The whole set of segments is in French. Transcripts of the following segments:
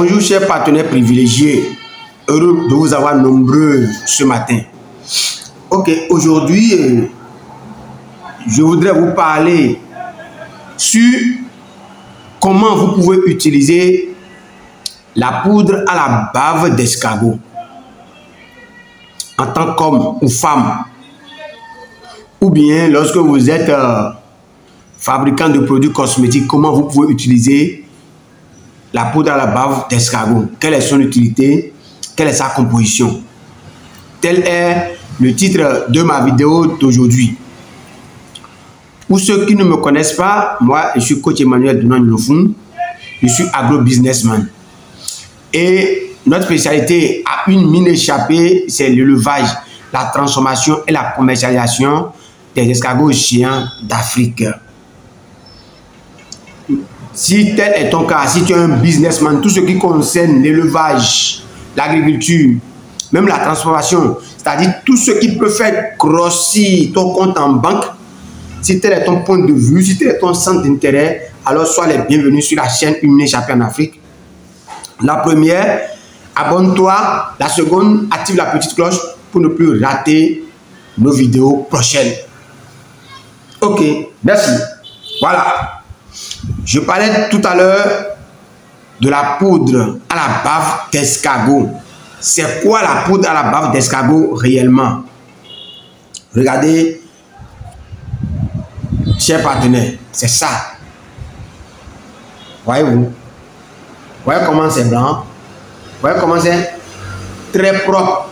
Bonjour chers partenaires privilégiés, heureux de vous avoir nombreux ce matin. Ok, aujourd'hui, je voudrais vous parler sur comment vous pouvez utiliser la poudre à la bave d'escargot en tant qu'homme ou femme, ou bien lorsque vous êtes fabricant de produits cosmétiques, comment vous pouvez utiliser la poudre à la bave d'escargot. Quelle est son utilité? Quelle est sa composition? Tel est le titre de ma vidéo d'aujourd'hui. Pour ceux qui ne me connaissent pas, moi, je suis coach Emmanuel Dounan-Nilofun. Je suis agro-businessman. Et notre spécialité à une mine échappée, c'est l'élevage, la transformation et la commercialisation des escargots géants d'Afrique. Si tel est ton cas, si tu es un businessman, tout ce qui concerne l'élevage, l'agriculture, même la transformation, c'est-à-dire tout ce qui peut faire grossir ton compte en banque, si tel est ton point de vue, si tel est ton centre d'intérêt, alors sois les bienvenus sur la chaîne Une Mine Échappée en Afrique. La première, abonne-toi. La seconde, active la petite cloche pour ne plus rater nos vidéos prochaines. Ok, merci. Voilà. Je parlais tout à l'heure de la poudre à la bave d'escargot. C'est quoi la poudre à la bave d'escargot réellement? Regardez, chers partenaires, c'est ça. Voyez-vous? Voyez comment c'est blanc? Voyez comment c'est très propre?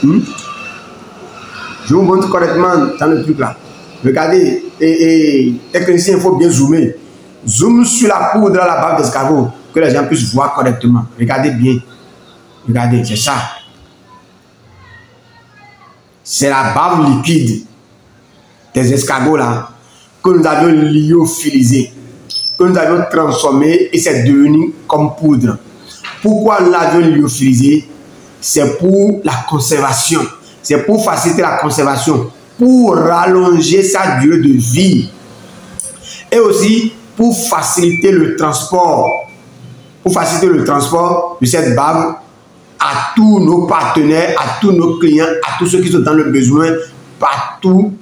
Je vous montre correctement dans le truc là. Regardez, et technicien, il faut bien zoomer. Zoom sur la poudre à la bave d'escargot, que les gens puissent voir correctement. Regardez bien. Regardez, c'est ça. C'est la bave liquide des escargots là, que nous avions lyophilisé, que nous avions transformé et c'est devenu comme poudre. Pourquoi nous l'avions lyophilisé? C'est pour la conservation. C'est pour faciliter la conservation, pour rallonger sa durée de vie. Et aussi pour faciliter le transport. Pour faciliter le transport de cette bave à tous nos partenaires, à tous nos clients, à tous ceux qui sont dans le besoin, partout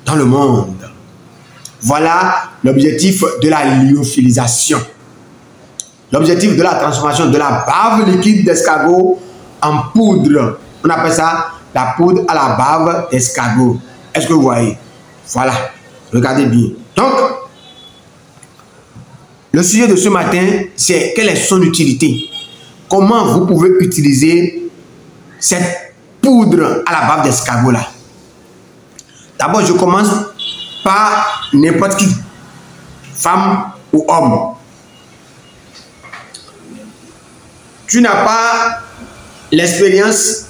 dans le monde. Voilà l'objectif de la lyophilisation. L'objectif de la transformation de la bave liquide d'escargot en poudre. On appelle ça la poudre à la bave d'escargot. Est-ce que vous voyez? Voilà. Regardez bien. Donc, le sujet de ce matin, c'est quelle est son utilité? Comment vous pouvez utiliser cette poudre à la bave d'escargot là? D'abord, je commence par n'importe qui, femme ou homme. Tu n'as pas l'expérience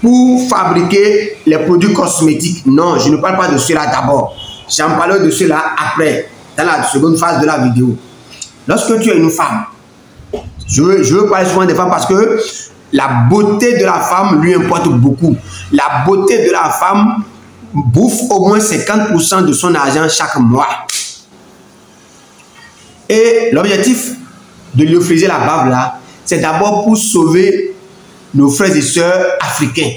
pour fabriquer les produits cosmétiques. Non, je ne parle pas de cela d'abord. J'en parlerai de cela après, dans la seconde phase de la vidéo. Lorsque tu es une femme, je veux parler souvent des femmes parce que la beauté de la femme lui importe beaucoup. La beauté de la femme bouffe au moins 50% de son argent chaque mois. Et l'objectif de lyophilisé la bave là, c'est d'abord pour sauver nos frères et sœurs africains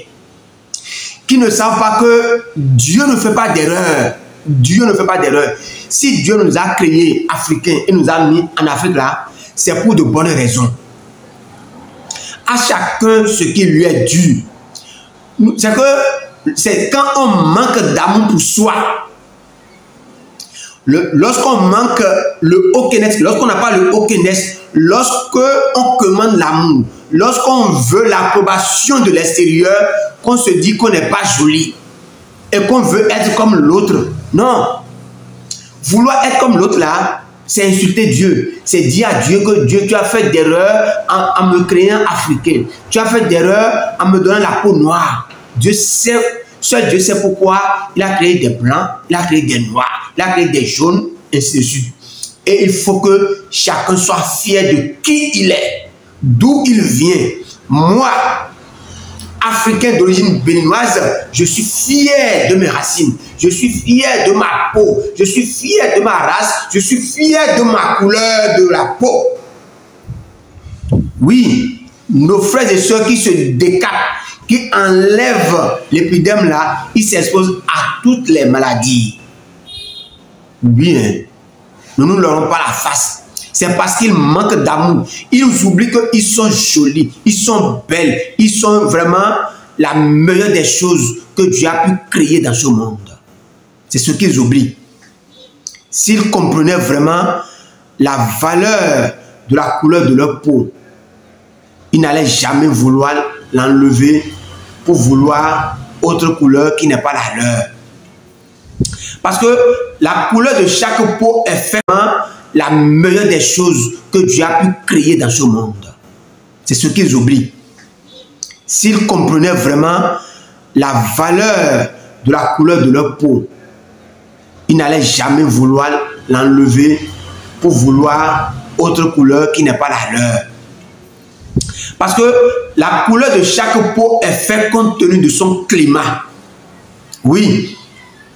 qui ne savent pas que Dieu ne fait pas d'erreur. Dieu ne fait pas d'erreur. Si Dieu nous a créés africains et nous a mis en Afrique là, c'est pour de bonnes raisons. À chacun ce qui lui est dû. C'est quand on manque d'amour pour soi. Lorsqu'on manque le hockey-ness, lorsqu'on n'a pas le hockey-ness, lorsqu'on commande l'amour, lorsqu'on veut l'approbation de l'extérieur, qu'on se dit qu'on n'est pas joli et qu'on veut être comme l'autre. Non. Vouloir être comme l'autre là, c'est insulter Dieu. C'est dire à Dieu que Dieu, tu as fait d'erreur en me créant africain. Tu as fait d'erreur en me donnant la peau noire. Dieu sait, seul Dieu sait pourquoi il a créé des blancs, il a créé des noirs, il a créé des jaunes, et ainsi de suite. Et il faut que chacun soit fier de qui il est, d'où il vient. Moi, Africain d'origine béninoise, je suis fier de mes racines, je suis fier de ma peau, je suis fier de ma race, je suis fier de ma couleur de la peau. Oui, nos frères et sœurs qui se décapent, qui enlèvent l'épiderme là, ils s'exposent à toutes les maladies. Bien, nous ne leur rends pas la face. C'est parce qu'ils manquent d'amour. Ils oublient qu'ils sont jolis, ils sont belles, ils sont vraiment la meilleure des choses que Dieu a pu créer dans ce monde. C'est ce qu'ils oublient. S'ils comprenaient vraiment la valeur de la couleur de leur peau, ils n'allaient jamais vouloir l'enlever pour vouloir autre couleur qui n'est pas la leur. Parce que la couleur de chaque peau est vraiment la meilleure des choses que Dieu a pu créer dans ce monde. C'est ce qu'ils oublient. S'ils comprenaient vraiment la valeur de la couleur de leur peau, ils n'allaient jamais vouloir l'enlever pour vouloir autre couleur qui n'est pas la leur. Parce que la couleur de chaque peau est faite compte tenu de son climat. Oui,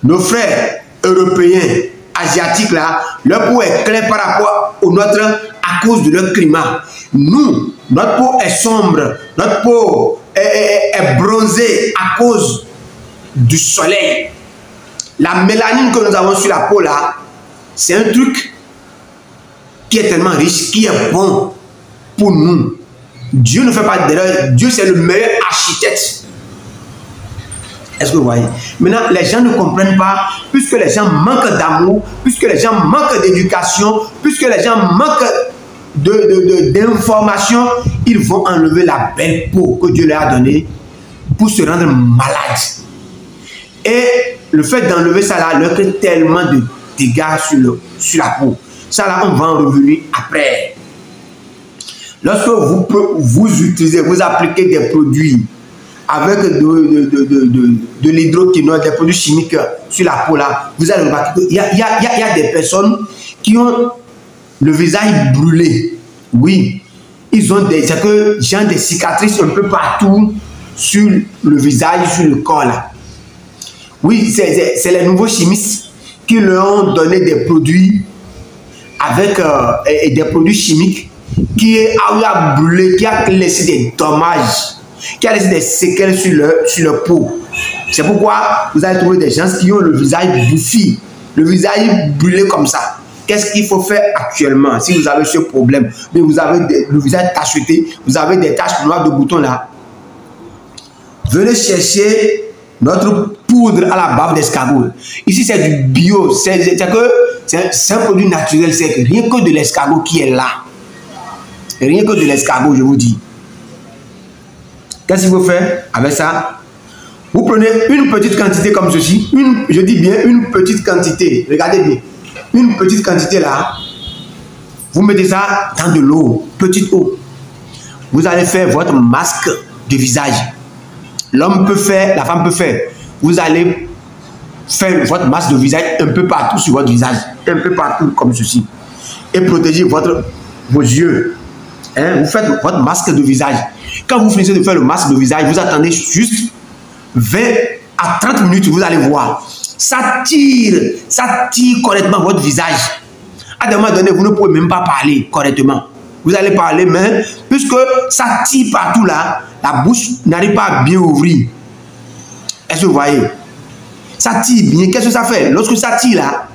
nos frères européens, asiatiques là, leur peau est claire par rapport au nôtre à cause de leur climat. Nous, notre peau est sombre, notre peau est bronzée à cause du soleil. La mélanine que nous avons sur la peau là, c'est un truc qui est tellement riche, qui est bon pour nous. Dieu ne fait pas d'erreur. Dieu, c'est le meilleur architecte. Est-ce que vous voyez? Maintenant, les gens ne comprennent pas, puisque les gens manquent d'amour, puisque les gens manquent d'éducation, puisque les gens manquent d'informations, ils vont enlever la belle peau que Dieu leur a donnée pour se rendre malades. Et le fait d'enlever ça là leur crée tellement de dégâts sur la peau. Ça là, on va en revenir après. Lorsque vous utilisez, vous appliquez des produits avec de l'hydroquinone, des produits chimiques sur la peau là, vous allez remarquer qu'il y a des personnes qui ont le visage brûlé. Oui, ils ont des cicatrices un peu partout sur le visage, sur le corps là. Oui, c'est les nouveaux chimistes qui leur ont donné des produits avec des produits chimiques qui a brûlé, qui a laissé des dommages, qui a laissé des séquelles sur leur peau. C'est pourquoi vous allez trouver des gens qui ont le visage bouffi, le visage brûlé comme ça. Qu'est-ce qu'il faut faire actuellement si vous avez ce problème? Mais vous avez le visage tacheté, vous avez des taches noires de boutons là. Venez chercher notre poudre à la bave d'escargot. Ici, c'est du bio. C'est un produit naturel. C'est rien que de l'escargot qui est là. Rien que de l'escargot, je vous dis. Qu'est-ce qu'il faut faire avec ça? Vous prenez une petite quantité comme ceci. Je dis bien une petite quantité. Regardez bien. Une petite quantité là. Vous mettez ça dans de l'eau. Petite eau. Vous allez faire votre masque de visage. L'homme peut faire, la femme peut faire. Vous allez faire votre masque de visage un peu partout sur votre visage. Un peu partout comme ceci. Et protéger vos yeux. Vous faites votre masque de visage. Quand vous finissez de faire le masque de visage, vous attendez juste 20 à 30 minutes, vous allez voir. Ça tire correctement votre visage. À un moment donné, vous ne pouvez même pas parler correctement. Vous allez parler, mais puisque ça tire partout là, la bouche n'arrive pas à bien ouvrir. Est-ce que vous voyez? Ça tire bien. Qu'est-ce que ça fait? Lorsque ça tire là,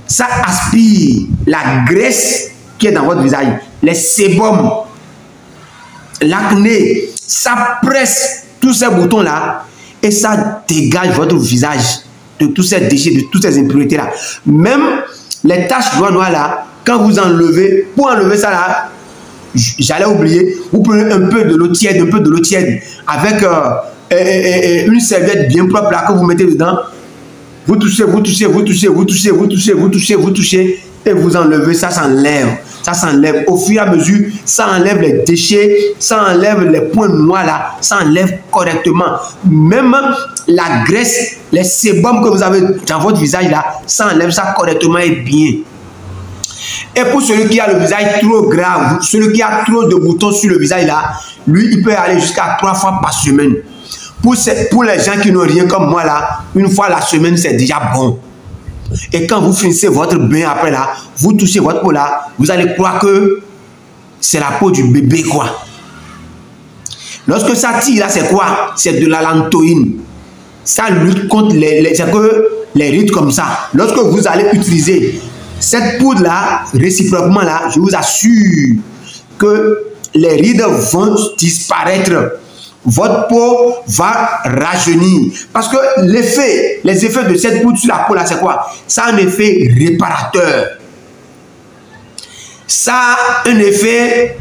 ça aspire la graisse qui est dans votre visage, les sébums, l'acné, ça presse tous ces boutons là et ça dégage votre visage de tous ces déchets, de toutes ces impuretés là. Même les taches noires là, quand vous enlevez, pour enlever ça là, j'allais oublier, vous prenez un peu de l'eau tiède, avec une serviette bien propre là que vous mettez dedans. Vous touchez, et vous enlevez, ça s'enlève. Ça s'enlève. Au fur et à mesure, ça enlève les déchets, ça enlève les points noirs là, ça enlève correctement. Même la graisse, les sébums que vous avez dans votre visage là, ça enlève ça correctement et bien. Et pour celui qui a le visage trop grave, celui qui a trop de boutons sur le visage là, lui, il peut aller jusqu'à 3 fois par semaine. Pour les gens qui n'ont rien comme moi là, une fois la semaine, c'est déjà bon. Et quand vous finissez votre bain après là, vous touchez votre peau là, vous allez croire que c'est la peau du bébé, quoi. Lorsque ça tire, là, c'est quoi? C'est de la lantoïne. Ça lutte contre les rides comme ça. Lorsque vous allez utiliser cette poudre-là, réciproquement, là, je vous assure que les rides vont disparaître. Votre peau va rajeunir. Parce que les effets de cette poudre sur la peau, là, c'est quoi? Ça a un effet réparateur. Ça a un effet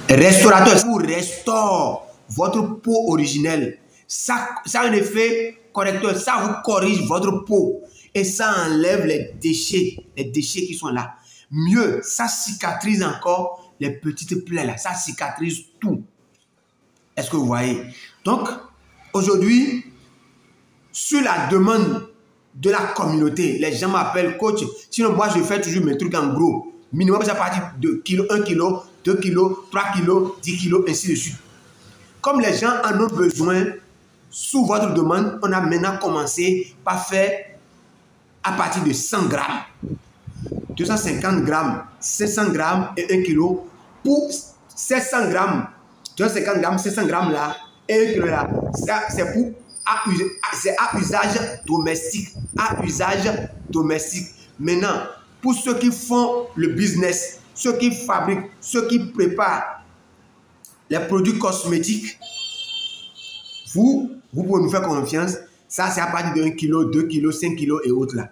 restaurateur. Ça vous restaure votre peau originelle. Ça a un effet correcteur. Ça vous corrige votre peau. Et ça enlève les déchets qui sont là. Mieux, ça cicatrise encore les petites plaies là. Ça cicatrise tout. Est-ce que vous voyez? Donc, aujourd'hui, sur la demande de la communauté, les gens m'appellent coach. Sinon, moi, je fais toujours mes trucs en gros. Minimum, c'est à partir de 1 kg, 2 kg, 3 kg, 10 kg, ainsi de suite. Comme les gens en ont besoin, sous votre demande, on a maintenant commencé par faire à partir de 100 grammes, 250 grammes, 500 grammes et 1 kg. Pour 700 grammes, 250 grammes, 700 grammes là, et 1 kg là, c'est pour à usage domestique. À usage domestique. Maintenant, pour ceux qui font le business, ceux qui fabriquent, ceux qui préparent les produits cosmétiques, vous pouvez nous faire confiance. Ça, c'est à partir de 1 kg, 2 kg, 5 kg et autres là.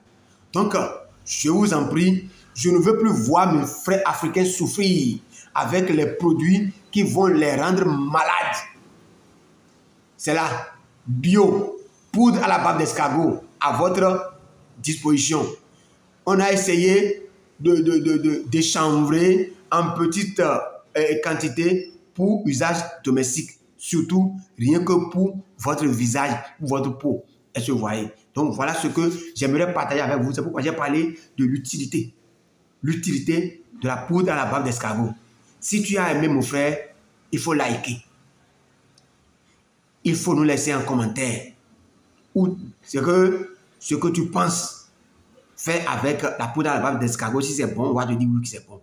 Donc, je vous en prie, je ne veux plus voir mes frères africains souffrir avec les produits qui vont les rendre malades. C'est là, bio, poudre à la bave d'escargot, à votre disposition. On a essayé d'échambrer en petite quantité pour usage domestique. Surtout, rien que pour votre visage, pour votre peau. Est-ce que vous voyez? Donc, voilà ce que j'aimerais partager avec vous. C'est pourquoi j'ai parlé de l'utilité. L'utilité de la poudre à la bave d'escargot. Si tu as aimé, mon frère, il faut liker. Il faut nous laisser un commentaire. Ou ce que tu penses faire avec la poudre à la bave d'escargot. Si c'est bon, on va te dire oui que c'est bon.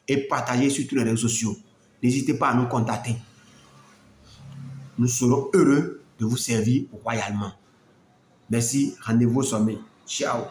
Et partager sur tous les réseaux sociaux. N'hésitez pas à nous contacter. Nous serons heureux de vous servir royalement. Merci. Rendez-vous au sommet. Ciao.